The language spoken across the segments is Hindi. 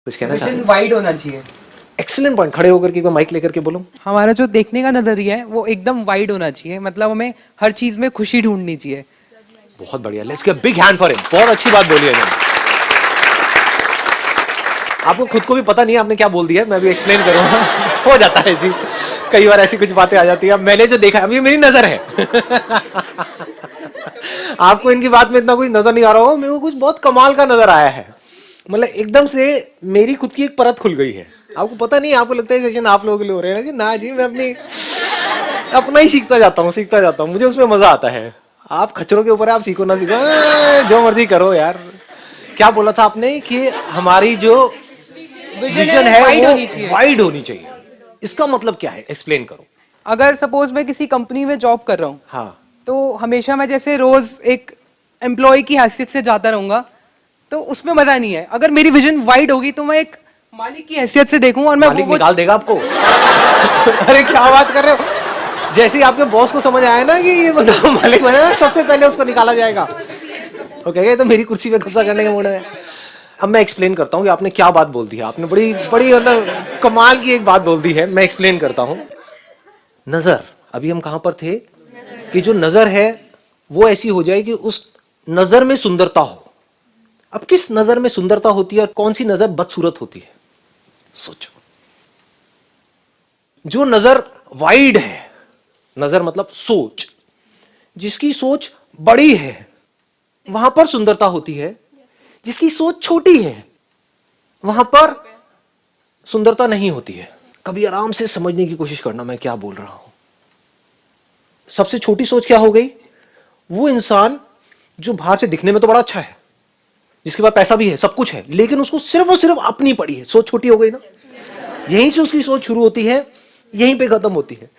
कुछ कहना चाहते विजन वाइड होना चाहिए। Excellent point. खड़े होकर के माइक लेकर के बोलो। हमारा जो देखने का नजरिया है वो एकदम वाइड होना चाहिए, मतलब हमें हर चीज में खुशी ढूंढनी चाहिए। बहुत बढ़िया, let's give big hand for him. बहुत अच्छी बात बोली है इन्होंने। आपको खुद को भी पता नहीं है आपने क्या बोल दिया, मैं भी एक्सप्लेन करूंगा। हो जाता है जी, कई बार ऐसी कुछ बातें आ जाती है। अब मैंने जो देखा, अब ये मेरी नजर है। आपको इनकी बात में इतना कुछ नजर नहीं आ रहा होगा, मेरे को कुछ बहुत कमाल का नजर आया है। मतलब एकदम से मेरी खुद की एक परत खुल गई है। आपको पता नहीं, आपको लगता है सेशन आप लोगों के लिए हो रहे हैं कि ना जी, मैं अपना ही सीखता जाता हूँ, मुझे उसमें मजा आता है। आप खच्चरों के ऊपर आप सीखो ना सीखो, जो मर्जी करो यार। क्या बोला था आपने कि हमारी जो विजन है वाइड वो होनी चाहिए। वाइड होनी चाहिए। इसका मतलब क्या है, एक्सप्लेन करो। अगर सपोज मैं किसी कंपनी में जॉब कर रहा हूँ, हाँ, तो हमेशा मैं जैसे रोज एक एम्प्लॉय की हैसियत से जाता रहूंगा, तो उसमें मजा नहीं है। अगर मेरी विजन वाइड होगी तो मैं एक मालिक की हैसियत से देखूंगा और मैं मालिक निकाल देगा आपको। अरे क्या बात कर रहे हो। जैसे ही आपके बॉस को समझ आया ना कि ये बंदा मालिक बना, सबसे पहले उसको निकाला जाएगा। ओके, तो मेरी कुर्सी पे कब्जा करने के मूड में। अब मैं एक्सप्लेन करता हूँ कि आपने क्या बात बोल दी है। आपने बड़ी बड़ी मतलब कमाल की एक बात बोल दी है। मैं एक्सप्लेन करता हूँ। नजर, अभी हम कहां पर थे कि जो नजर है वो ऐसी हो जाए कि उस नजर में सुंदरता हो। अब किस नजर में सुंदरता होती है और कौन सी नजर बदसूरत होती है, सोचो। जो नजर वाइड है, नजर मतलब सोच, जिसकी सोच बड़ी है वहां पर सुंदरता होती है। जिसकी सोच छोटी है वहां पर सुंदरता नहीं होती है। कभी आराम से समझने की कोशिश करना मैं क्या बोल रहा हूं। सबसे छोटी सोच क्या हो गई? वो इंसान जो बाहर से दिखने में तो बड़ा अच्छा है, जिसके पास पैसा भी है, सब कुछ है, लेकिन उसको सिर्फ और सिर्फ अपनी पड़ी है। सोच छोटी हो गई ना। यहीं से उसकी सोच शुरू होती है, यहीं पे खत्म होती है।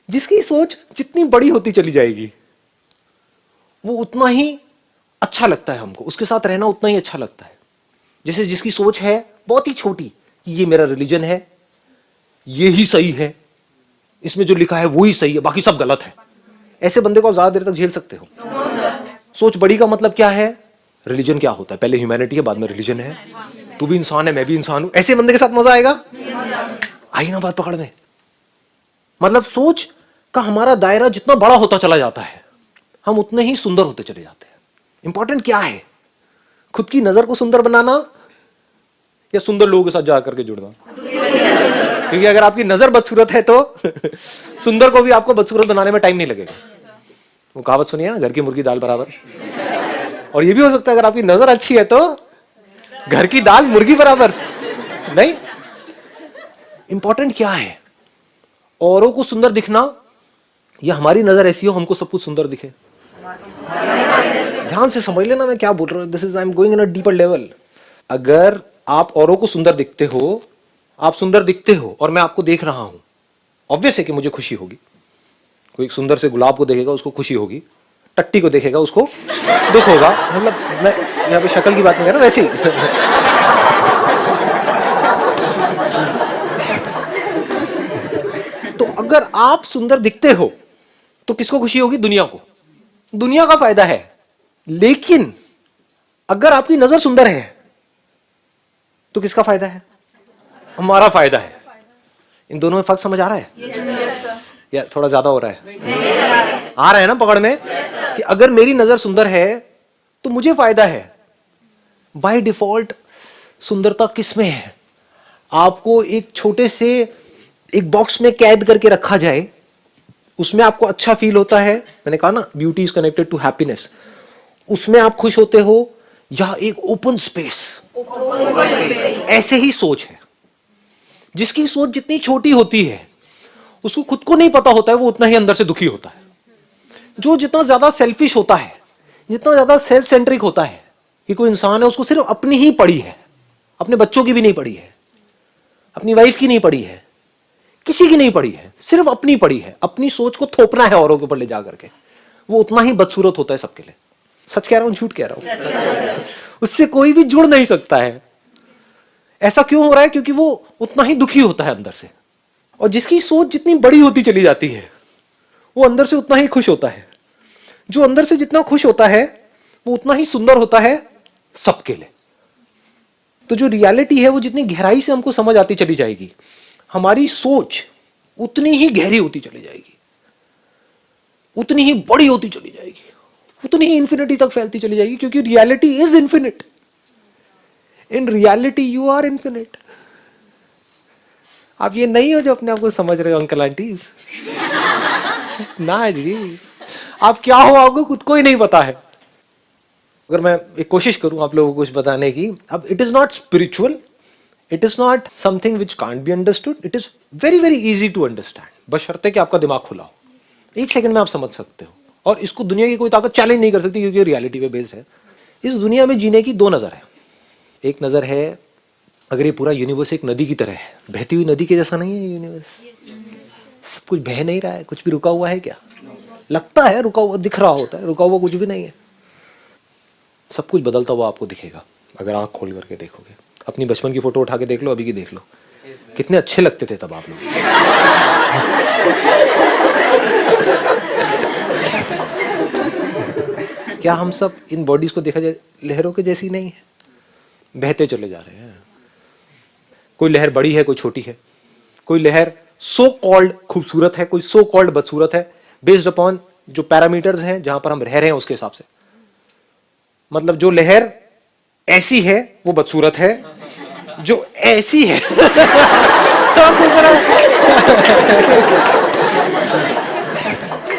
जिसकी सोच जितनी बड़ी होती चली जाएगी वो उतना ही अच्छा लगता है हमको, उसके साथ रहना उतना ही अच्छा लगता है। जैसे जिसकी सोच है बहुत ही छोटी, ये मेरा रिलीजन है, ये ही सही है, इसमें जो लिखा है वो ही सही है, बाकी सब गलत है, ऐसे बंदे को आप ज्यादा देर तक झेल सकते हो? सोच बड़ी का मतलब क्या है? रिलीजन क्या होता है? पहले ह्यूमैनिटी है, बाद में रिलीजन है। तू भी इंसान है, मैं भी इंसान हूं, ऐसे बंदे के साथ मजा आएगा? आई ना बात पकड़ में? मतलब सोच का हमारा दायरा जितना बड़ा होता चला जाता है, हम उतने ही सुंदर होते चले जाते हैं। इंपॉर्टेंट क्या है? खुद की नजर को सुंदर बनाना या सुंदर लोगों के साथ जाकर के जुड़ना? क्योंकि अगर आपकी नजर बदसूरत है तो सुंदर को भी आपको बदसूरत बनाने में टाइम नहीं लगेगा। वो कहावत सुनिए ना, घर की मुर्गी दाल बराबर। और ये भी हो सकता है अगर आपकी नजर अच्छी है तो घर की दाल मुर्गी बराबर नहीं। इंपॉर्टेंट क्या है? औरों को सुंदर दिखना या हमारी नजर ऐसी हो हमको सब कुछ सुंदर दिखे? ध्यान से समझ लेना मैं क्या बोल रहा हूं। This is I am going in a deeper level. अगर आप औरों को सुंदर दिखते हो, आप सुंदर दिखते हो और मैं आपको देख रहा हूं, ऑब्वियस है कि मुझे खुशी होगी। कोई सुंदर से गुलाब को देखेगा उसको खुशी होगी, टट्टी को देखेगा उसको दुख होगा। मतलब मैं यहाँ पे शक्ल की बात नहीं कर रहा, वैसे ही। तो अगर आप सुंदर दिखते हो तो किसको खुशी होगी? दुनिया को। दुनिया का फायदा है। लेकिन अगर आपकी नजर सुंदर है तो किसका फायदा है? हमारा फायदा है। इन दोनों में फर्क समझ आ रहा है? या थोड़ा ज्यादा हो रहा है? आ रहा है ना पकड़ में? कि अगर मेरी नजर सुंदर है तो मुझे फायदा है। बाय डिफॉल्ट सुंदरता किस में है? आपको एक छोटे से एक बॉक्स में कैद करके रखा जाए, उसमें आपको अच्छा फील होता है। मैंने कहा ना, beauty is connected to happiness. उसमें आप खुश होते हो, या एक ओपन स्पेस। ऐसे ही सोच है। जिसकी सोच जितनी छोटी होती है उसको खुद को नहीं पता होता है, वो उतना ही अंदर से दुखी होता है। जो जितना ज्यादा सेल्फिश होता है, जितना ज्यादा सेल्फ सेंट्रिक होता है कि कोई इंसान है उसको सिर्फ अपनी ही पड़ी है, अपने बच्चों की भी नहीं पड़ी है, अपनी वाइफ की नहीं पड़ी है, किसी की नहीं पड़ी है, सिर्फ अपनी पड़ी है। अपनी सोच को थोपना है औरों के ऊपर ले जाकर के, वो उतना ही बदसूरत होता है सबके लिए। सच कह रहा हूं झूठ कह रहा हूं? उससे कोई भी जुड़ नहीं सकता है। ऐसा क्यों हो रहा है? क्योंकि वो उतना ही दुखी होता है अंदर से। और जिसकी सोच जितनी बड़ी होती चली जाती है वो अंदर से उतना ही खुश होता है। जो अंदर से जितना खुश होता है वो उतना ही सुंदर होता है सबके लिए। तो जो रियलिटी है वो जितनी गहराई से हमको समझ आती चली जाएगी, हमारी सोच उतनी ही गहरी होती चली जाएगी, उतनी ही बड़ी होती चली जाएगी, उतनी ही इंफिनिटी तक फैलती चली जाएगी, क्योंकि reality is infinite. In reality you are infinite. आप ये नहीं हो जो अपने आप को समझ रहे हो अंकल आंटीज। ना जी, आप क्या हो आपको खुद को ही नहीं पता है। अगर मैं एक कोशिश करूं आप लोगों को कुछ बताने की, अब it is not spiritual, it is not something which can't be understood, it is very very easy to understand, बशर्ते कि आपका दिमाग खुला हो। एक सेकंड में आप समझ सकते हो, और इसको दुनिया की कोई ताकत चैलेंज नहीं कर सकती, क्योंकि रियलिटी पे बेस्ड है। इस दुनिया में जीने की दो नजर है। एक नजर है, अगर ये पूरा यूनिवर्स एक नदी की तरह है, बहती हुई नदी के जैसा नहीं है यूनिवर्स, सब कुछ बह नहीं रहा है, कुछ भी रुका हुआ है क्या? लगता है रुका हुआ, दिख रहा होता है, रुका हुआ कुछ भी नहीं है। सब कुछ बदलता हुआ आपको दिखेगा अगर आंख खोल करके देखोगे। अपनी बचपन की फोटो उठा के देख लो, अभी की देख लो, कितने अच्छे लगते थे तब आप लोग। क्या हम सब इन बॉडीज को देखा जाए लहरों के जैसी नहीं है? बहते चले जा रहे हैं। कोई लहर बड़ी है, कोई छोटी है, कोई लहर सो कॉल्ड खूबसूरत है, कोई सो कॉल्ड बदसूरत है, बेस्ड अपॉन जो पैरामीटर्स हैं जहां पर हम रह रहे हैं उसके हिसाब से। मतलब जो लहर ऐसी है वो बदसूरत है, जो ऐसी है तो खूबसूरत।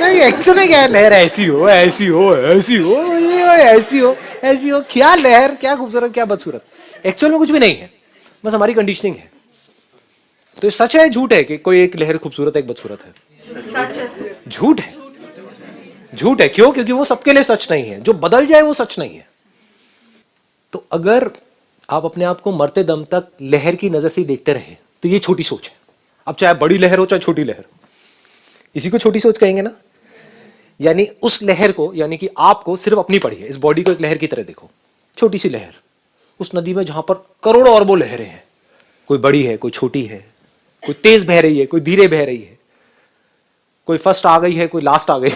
नहीं, एक्चुअली क्या है, लहर ऐसी हो, ऐसी हो, ऐसी हो, ये हो, ऐसी हो, ऐसी हो, क्या लहर, क्या खूबसूरत, क्या बदसूरत, एक्चुअल में कुछ भी नहीं है, बस हमारी कंडीशनिंग है। तो ये सच है झूठ है कि कोई एक लहर खूबसूरत है, एक बदसूरत है? सच है। झूठ है, झूठ है। क्यों? क्योंकि वो सबके लिए सच नहीं है, जो बदल जाए वो सच नहीं है। तो अगर आप अपने आप को मरते दम तक लहर की नजर से देखते रहे तो ये छोटी सोच है। अब चाहे बड़ी लहर हो चाहे छोटी लहर, इसी को छोटी सोच कहेंगे ना। यानी उस लहर को, यानी कि आपको सिर्फ अपनी पड़ी है, इस बॉडी को एक लहर की तरह देखो, छोटी सी लहर उस नदी में जहां पर करोड़ों अरबों लहरें हैं, कोई बड़ी है, कोई छोटी है, कोई तेज बह रही है, कोई धीरे बह रही है, कोई फर्स्ट आ गई है, कोई लास्ट आ गई।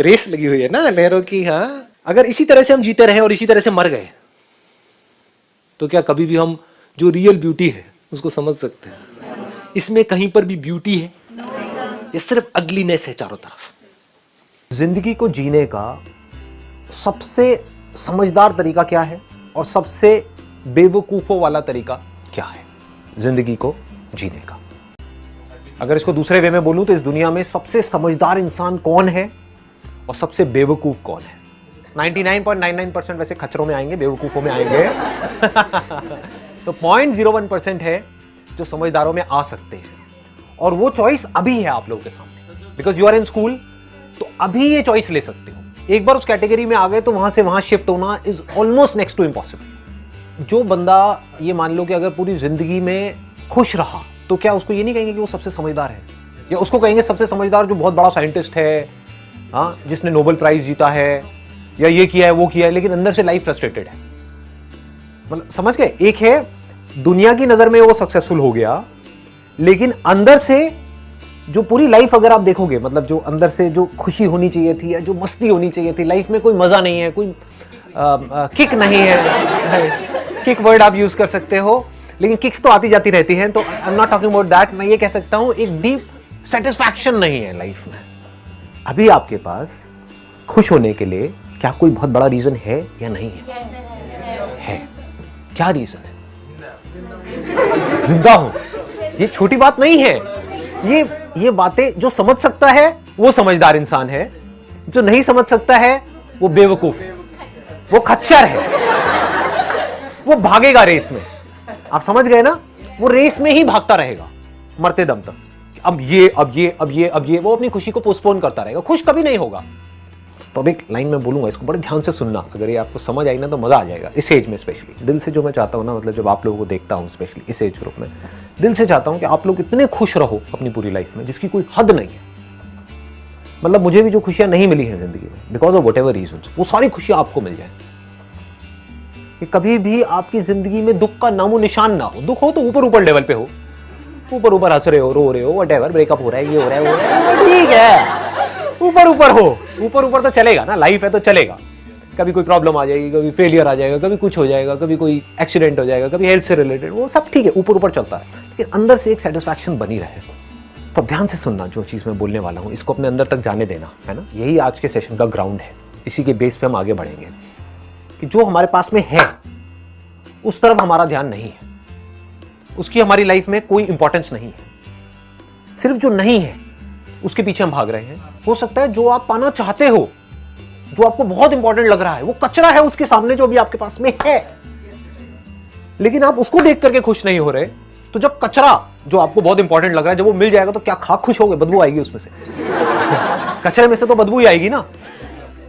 रेस लगी हुई है ना लहरों की। हाँ, अगर इसी तरह से हम जीते रहे और इसी तरह से मर गए तो क्या कभी भी हम जो रियल ब्यूटी है उसको समझ सकते हैं? इसमें कहीं पर भी ब्यूटी है? ये सिर्फ अगलीनेस है चारों तरफ। जिंदगी को जीने का सबसे समझदार तरीका क्या है और सबसे बेवकूफ़ों वाला तरीका क्या है जिंदगी को जीने का? अगर इसको दूसरे वे में बोलूं तो इस दुनिया में सबसे समझदार इंसान कौन है और सबसे बेवकूफ़ कौन है? 99.99% वैसे खच्चरों में आएंगे, बेवकूफ़ों में आएंगे। तो 0.01% है जो समझदारों में आ सकते हैं, और वो चॉइस अभी है आप लोगों के सामने, because you are in school. तो अभी ये चॉइस ले सकते हो। एक बार उस कैटेगरी में आ गए तो वहां से वहां शिफ्ट होना is almost next to impossible. जो बंदा, ये मान लो कि अगर पूरी जिंदगी में खुश रहा, तो क्या उसको ये नहीं कहेंगे कि वो सबसे समझदार है? या उसको कहेंगे सबसे समझदार जो बहुत बड़ा साइंटिस्ट है, हाँ, जिसने नोबेल प्राइज जीता है, या ये किया है वो किया है, लेकिन अंदर से लाइफ फ्रस्ट्रेटेड है। मतलब समझ गए? एक है दुनिया की नजर में वो सक्सेसफुल हो गया, लेकिन अंदर से जो पूरी लाइफ अगर आप देखोगे, मतलब जो अंदर से जो खुशी होनी चाहिए थी या जो मस्ती होनी चाहिए थी लाइफ में, कोई मजा नहीं है, कोई किक नहीं है। किक वर्ड आप यूज कर सकते हो, लेकिन किक्स तो आती जाती रहती हैं, तो I am not talking about that. मैं ये कह सकता हूं एक डीप सेटिस्फैक्शन नहीं है लाइफ में। अभी आपके पास खुश होने के लिए क्या कोई बहुत बड़ा रीजन है या नहीं है? है। क्या रीजन है? जिंदा हो। ये छोटी बात नहीं है। ये बातें जो समझ सकता है वो समझदार इंसान है, जो नहीं समझ सकता है वो बेवकूफ है, वो खच्चर है, वो भागेगा रेस में। आप समझ गए ना? वो रेस में ही भागता रहेगा मरते दम तक। अब ये वो अपनी खुशी को पोस्टपोन करता रहेगा, खुश कभी नहीं होगा। तो अब एक लाइन में बोलूंगा, इसको बड़े ध्यान से सुनना। अगर ये आपको समझ आई ना तो मजा आ जाएगा। इस एज में स्पेशली दिल से जो मैं चाहता हूँ ना, मतलब जब आप लोगों को देखता हूँ स्पेशली इस एज ग्रुप में, दिल से चाहता हूँ कि आप लोग इतने खुश रहो अपनी पूरी लाइफ में जिसकी कोई हद नहीं है। मतलब मुझे भी जो खुशियां नहीं मिली हैं जिंदगी में, बिकॉज ऑफ व्हाटएवर रीजंस, वो सारी खुशियां आपको मिल जाए। कि कभी भी आपकी जिंदगी में दुख का नामो निशान ना हो। दुख हो तो ऊपर ऊपर लेवल पे हो, ऊपर ऊपर हंस रहे हो, रो रहे हो, व्हाटएवर, ब्रेकअप हो रहा है, ये हो रहा है, ठीक है, ऊपर ऊपर हो। ऊपर ऊपर तो चलेगा ना, लाइफ है तो चलेगा। कभी कोई प्रॉब्लम आ जाएगी, कभी फेलियर आ जाएगा, कभी कुछ हो जाएगा, कभी कोई एक्सीडेंट हो जाएगा, कभी हेल्थ से रिलेटेड, वो सब ठीक है, ऊपर ऊपर चलता है, लेकिन अंदर से एक सेटिस्फैक्शन बनी रहे। तो ध्यान से सुनना, जो चीज़ मैं बोलने वाला हूँ इसको अपने अंदर तक जाने देना, है ना। यही आज के सेशन का ग्राउंड है, इसी के बेस पे हम आगे बढ़ेंगे कि जो हमारे पास में है उस तरफ हमारा ध्यान नहीं है, उसकी हमारी लाइफ में कोई इंपॉर्टेंस नहीं है। सिर्फ जो नहीं है उसके पीछे हम भाग रहे हैं। हो सकता है जो आप पाना चाहते हो, जो आपको बहुत इंपॉर्टेंट लग रहा है, वो कचरा है उसके सामने जो अभी आपके पास में है, लेकिन आप उसको देख करके खुश नहीं हो रहे। तो जब कचरा जो आपको बहुत इंपॉर्टेंट लग रहा है जब वो मिल जाएगा तो क्या खा खुश होगे? बदबू आएगी उसमें से कचरे में से तो बदबू ही आएगी ना।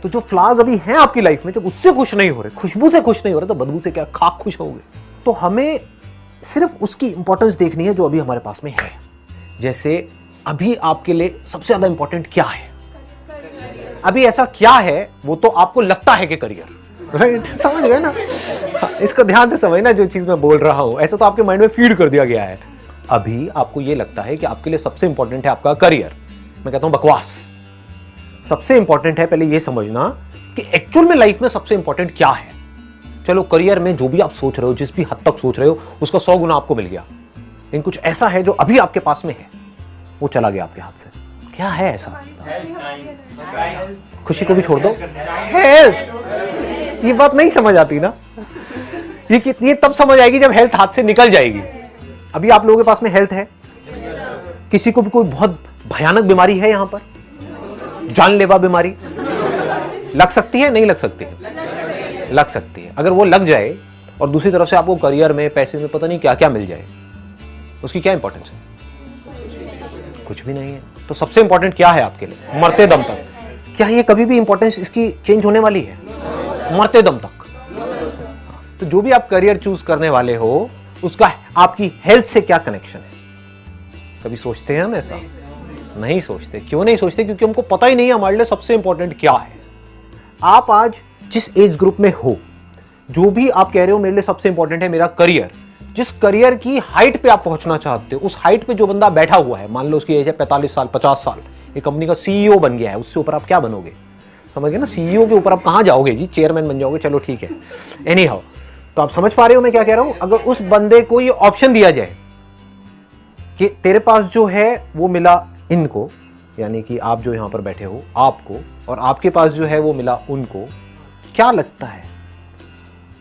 तो जो फ्लावर्स अभी हैं आपकी लाइफ में, जब उससे खुश नहीं हो रहे, खुशबू से खुश नहीं हो रहे, तो बदबू से क्या खा खुश होगे? तो हमें सिर्फ उसकी इंपॉर्टेंस देखनी है जो अभी हमारे पास में है। जैसे अभी आपके लिए सबसे ज्यादा इंपॉर्टेंट क्या है? अभी ऐसा क्या है वो तो आपको लगता है कि करियर, राइट? समझ गए ना? इसको ध्यान से समझना, जो चीज मैं बोल रहा हूं ऐसा तो आपके माइंड में फीड कर दिया गया है। अभी आपको ये लगता है कि आपके लिए सबसे इंपॉर्टेंट है आपका करियर। मैं कहता हूं बकवास। सबसे इंपॉर्टेंट है पहले ये समझना कि एक्चुअल में लाइफ में सबसे इंपॉर्टेंट क्या है। चलो करियर में जो भी आप सोच रहे हो, जिस भी हद तक सोच रहे हो, उसका 100 गुना आपको मिल गया, लेकिन कुछ ऐसा है जो अभी आपके पास में है, वो चला गया आपके हाथ से। क्या है ऐसा? खुशी को भी छोड़ दो, हेल्थ। ये बात नहीं समझ आती ना, ये कितनी तब समझ आएगी जब हेल्थ हाथ से निकल जाएगी। अभी आप लोगों के पास में हेल्थ है, किसी को भी कोई बहुत भयानक बीमारी है, यहां पर जानलेवा बीमारी लग सकती है, नहीं लग सकती है? लग सकती है। अगर वो लग जाए और दूसरी तरफ से आपको करियर में, पैसे में, पता नहीं क्या क्या मिल जाए, उसकी क्या इंपॉर्टेंस है? कुछ भी नहीं है। तो सबसे इंपॉर्टेंट क्या है आपके लिए मरते दम तक? क्या ये कभी भी इंपॉर्टेंस इसकी चेंज होने वाली है? मरते दम तक। तो जो भी आप करियर चूज करने वाले हो, उसका आपकी हेल्थ से क्या कनेक्शन है? कभी सोचते हैं हम ऐसा? नहीं सोचते। क्यों नहीं सोचते? क्योंकि हमको पता ही नहीं है हमारे लिए सबसे इंपॉर्टेंट क्या है। आप आज जिस एज ग्रुप में हो, जो भी आप कह रहे हो मेरे लिए सबसे इंपॉर्टेंट है मेरा करियर, जिस करियर की हाइट पे आप पहुंचना चाहते हो, उस हाइट पे जो बंदा बैठा हुआ है, मान लो उसकी एज है 45 साल, 50 साल, एक कंपनी का सीईओ बन गया है, उससे ऊपर आप क्या बनोगे? समझ गए ना? सीईओ के ऊपर आप कहां जाओगे जी? चेयरमैन बन जाओगे, चलो ठीक है। एनी हाउ, तो आप समझ पा रहे हो मैं क्या कह रहा हूं? अगर उस बंदे को ये ऑप्शन दिया जाए कि तेरे पास जो है वो मिला इनको, यानी कि आप जो यहां पर बैठे हो आपको, और आपके पास जो है वो मिला उनको, क्या लगता है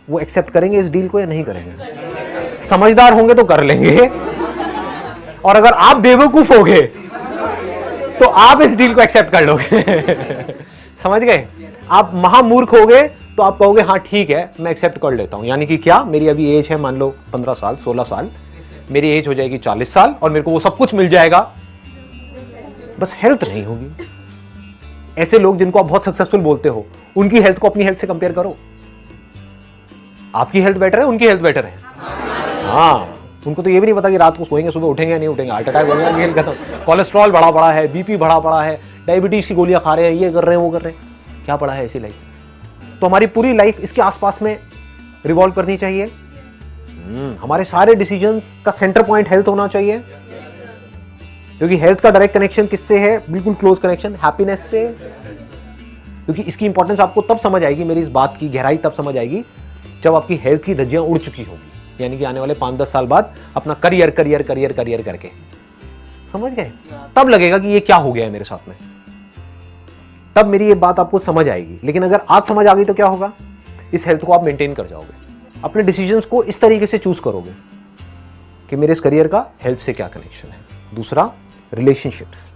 वो एक्सेप्ट करेंगे इस डील को या नहीं करेंगे? समझदार होंगे तो कर लेंगे, और अगर आप बेवकूफ होगे तो आप इस डील को एक्सेप्ट कर लोगे। समझ गए? आप महामूर्ख होगे तो आप कहोगे हाँ ठीक है मैं एक्सेप्ट कर लेता हूं। यानी कि क्या, मेरी अभी एज है मान लो 15 साल, 16 साल, मेरी एज हो जाएगी 40 साल और मेरे को वो सब कुछ मिल जाएगा, बस हेल्थ नहीं होगी। ऐसे लोग जिनको आप बहुत सक्सेसफुल बोलते हो, उनकी हेल्थ को अपनी हेल्थ से कंपेयर करो। आपकी हेल्थ बेटर है, उनकी हेल्थ बेटर है? हाँ, उनको तो ये भी नहीं पता कि रात को सोएंगे, सुबह उठेंगे या नहीं उठेंगे, हार्ट अटैक होगा, खेल खत्म, कोलेस्ट्रॉल बढ़ा पड़ा है, बीपी बढ़ा पड़ा है, डायबिटीज की गोलियां खा रहे हैं, ये कर रहे हैं, वो कर रहे हैं। क्या पड़ा है ऐसी लाइफ? तो हमारी पूरी लाइफ इसके आसपास में रिवॉल्व करनी चाहिए। हमारे सारे डिसीजंस का सेंटर पॉइंट हेल्थ होना चाहिए, क्योंकि हेल्थ का डायरेक्ट कनेक्शन किससे है? बिल्कुल क्लोज कनेक्शन हैप्पीनेस से। क्योंकि इसकी इंपॉर्टेंस आपको तब समझ आएगी, मेरी इस बात की गहराई तब समझ आएगी जब आपकी हेल्थ की धज्जियां उड़ चुकी होगी, यानी कि आने वाले 5-10 साल बाद अपना करियर करियर करियर करियर करके, समझ गए? तब लगेगा कि ये क्या हो गया है मेरे साथ में, तब मेरी ये बात आपको समझ आएगी। लेकिन अगर आज समझ आ गई तो क्या होगा? इस हेल्थ को आप मेंटेन कर जाओगे, अपने डिसीजंस को इस तरीके से चूज करोगे कि मेरे इस करियर का हेल्थ से क्या कनेक्शन है। दूसरा, रिलेशनशिप्स।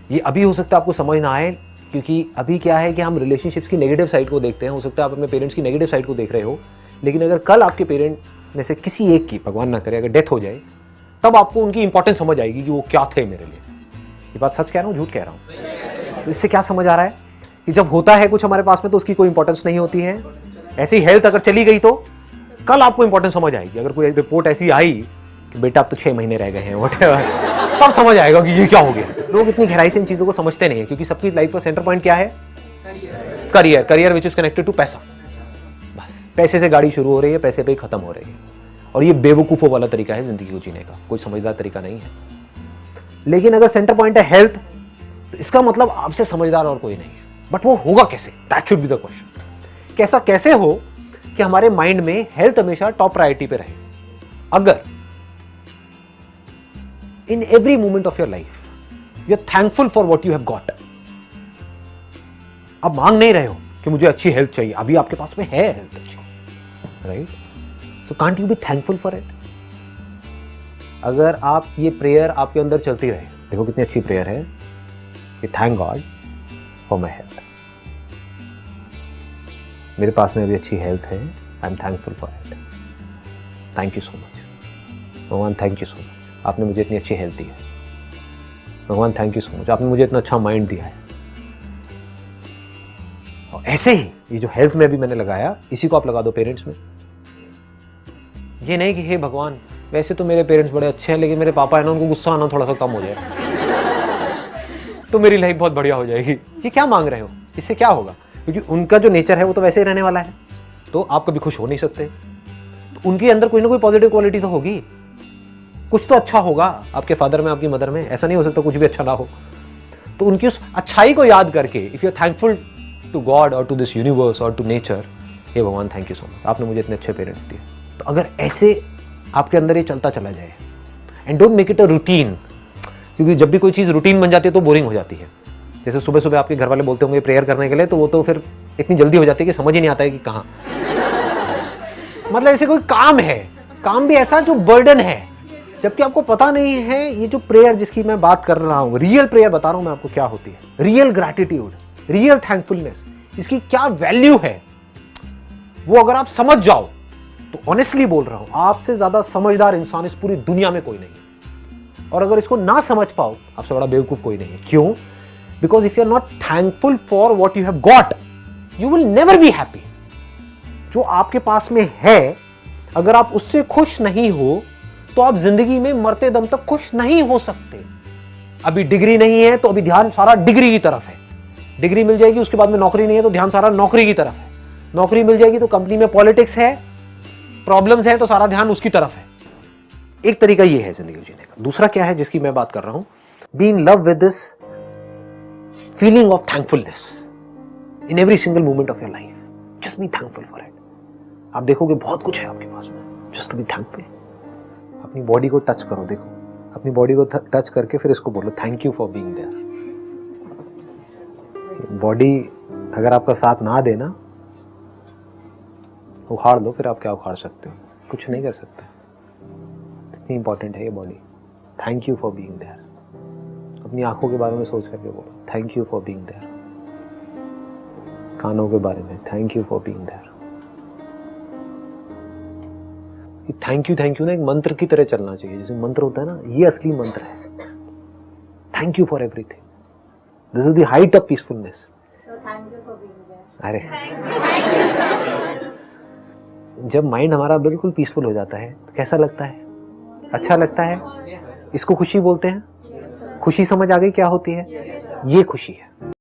ये अभी हो सकता है आपको समझ ना आए, क्योंकि अभी क्या है कि हम रिलेशनशिप्स की नेगेटिव साइड को देखते हैं। हो सकता है आप अपने पेरेंट्स की नेगेटिव साइड को देख रहे हो, लेकिन अगर कल आपके पेरेंट में से किसी एक की, भगवान ना करे, अगर डेथ हो जाए, तब आपको उनकी इंपॉर्टेंस समझ आएगी कि वो क्या थे मेरे लिए। ये बात सच कह रहा हूँ, झूठ कह रहा हूँ? तो इससे क्या समझ आ रहा है कि जब होता है कुछ हमारे पास में तो उसकी कोई इंपॉर्टेंस नहीं होती है। ऐसी हेल्थ अगर चली गई तो कल आपको इंपॉर्टेंस समझ आएगी। अगर कोई रिपोर्ट ऐसी आई कि बेटा अब तो 6 महीने रह गए हैं, व्हाटएवर, तब समझ आएगा कि ये क्या हो गया। लोग इतनी गहराई से इन चीजों को समझते नहीं है, क्योंकि सबकी लाइफ का सेंटर पॉइंट क्या है? Career. Career which is connected to पैसा। बस पैसे से गाड़ी शुरू हो रही है, पैसे पे ही खत्म हो रही है। और ये बेवकूफों वाला तरीका है जिंदगी को जीने का, कोई समझदार तरीका नहीं है। लेकिन अगर सेंटर पॉइंट है हेल्थ, तो इसका मतलब आपसे समझदार और कोई नहीं है। बट वो होगा कैसे? That should be the question. कैसा कैसे हो कि हमारे माइंड में हेल्थ हमेशा टॉप प्रायोरिटी पे रहे। अगर in every moment of your life you are thankful for what you have got, आप मांग नहीं रहे हो कि मुझे अच्छी हेल्थ चाहिए, अभी आपके पास में है हेल्थ अच्छी, right? So can't you be thankful for it? अगर आप ये प्रेयर आपके अंदर चलती रहे, देखो कितनी अच्छी प्रेयर है कि thank God for my health, मेरे पास में अभी अच्छी हेल्थ है, I am thankful for it, thank you so much भगवान, थैंक यू सो मच, आपने मुझे इतनी अच्छी हेल्थ दी है भगवान, थैंक यू सो मच, आपने मुझे इतना अच्छा माइंड दिया है। और ऐसे ही ये जो हेल्थ में अभी मैंने लगाया, इसी को आप लगा दो पेरेंट्स में। ये नहीं कि हे भगवान वैसे तो मेरे पेरेंट्स बड़े अच्छे हैं, लेकिन मेरे पापा है ना, उनको गुस्सा आना थोड़ा सा कम हो जाए तो मेरी लाइफ बहुत बढ़िया हो जाएगी। ये क्या मांग रहे हो? इससे क्या होगा? क्योंकि उनका जो नेचर है वो तो वैसे ही रहने वाला है, तो आप कभी खुश हो नहीं सकते। तो उनके अंदर कोई ना कोई पॉजिटिव क्वालिटी तो होगी, कुछ तो अच्छा होगा आपके फादर में, आपकी मदर में। ऐसा नहीं हो सकता कुछ भी अच्छा ना हो। तो उनकी उस अच्छाई को याद करके, if you are thankful to God और टू दिस यूनिवर्स और टू नेचर, हे भगवान थैंक यू सो मच, आपने मुझे इतने अच्छे पेरेंट्स दिए। तो अगर ऐसे आपके अंदर ये चलता चला जाए, and don't make it a routine, क्योंकि जब भी कोई चीज़ रूटीन बन जाती है तो बोरिंग हो जाती है। जैसे सुबह सुबह आपके घर वाले बोलते होंगे प्रेयर करने के लिए, तो वो तो फिर इतनी जल्दी हो जाती है कि समझ ही नहीं आता है कि कहाँ मतलब ऐसे कोई काम है, काम भी ऐसा जो बर्डन है, जबकि आपको पता नहीं है ये जो प्रेयर जिसकी मैं बात कर रहा हूँ, रियल प्रेयर बता रहा हूँ मैं आपको क्या होती है, रियल ग्रैटिट्यूड, रियल थैंकफुलनेस, इसकी क्या वैल्यू है, वो अगर आप समझ जाओ तो ऑनेस्टली बोल रहा हूं, आपसे ज्यादा समझदार इंसान इस पूरी दुनिया में कोई नहीं है। और अगर इसको ना समझ पाओ, आपसे बड़ा बेवकूफ कोई नहीं है। क्यों? Because if you are not thankful for what you have got, you will never be happy. जो आपके पास में है, अगर आप उससे खुश नहीं हो तो आप जिंदगी में मरते दम तक खुश नहीं हो सकते। अभी डिग्री नहीं है तो अभी ध्यान सारा डिग्री की तरफ है, डिग्री मिल जाएगी उसके बाद में नौकरी नहीं है तो ध्यान सारा नौकरी की तरफ है, नौकरी मिल जाएगी तो कंपनी में पॉलिटिक्स है, प्रॉब्लम्स है तो सारा ध्यान उसकी तरफ है। एक तरीका ये है जिंदगी जीने का। दूसरा क्या है जिसकी मैं बात कर रहा हूं? Be in love with this feeling of thankfulness in every single moment of your life. Just be thankful for it. आप देखोगे बहुत कुछ है आपके पास में, जस्ट बी थैंकफुल। अपनी बॉडी को टच करो, देखो अपनी बॉडी को टच करके फिर इसको बोलो thank you for being there. Body अगर आपका साथ ना देना, उखाड़ दो, फिर आप क्या उखाड़ सकते हो? कुछ नहीं कर सकते। इतनी इंपॉर्टेंट है ये body. Thank you for being there. अपनी आंखों के बारे में सोच करके बोलो thank you for being there. कानों के बारे में thank you for being there. Thank you ना एक मंत्र की तरह चलना चाहिए। जैसे मंत्र होता है ना, ये असली मंत्र है। Thank you for everything. This is the height of peacefulness. So thank you for being there. अरे जब माइंड हमारा बिल्कुल पीसफुल हो जाता है तो कैसा लगता है? अच्छा लगता है। इसको खुशी बोलते हैं। खुशी समझ आ गई क्या होती है? ये खुशी है।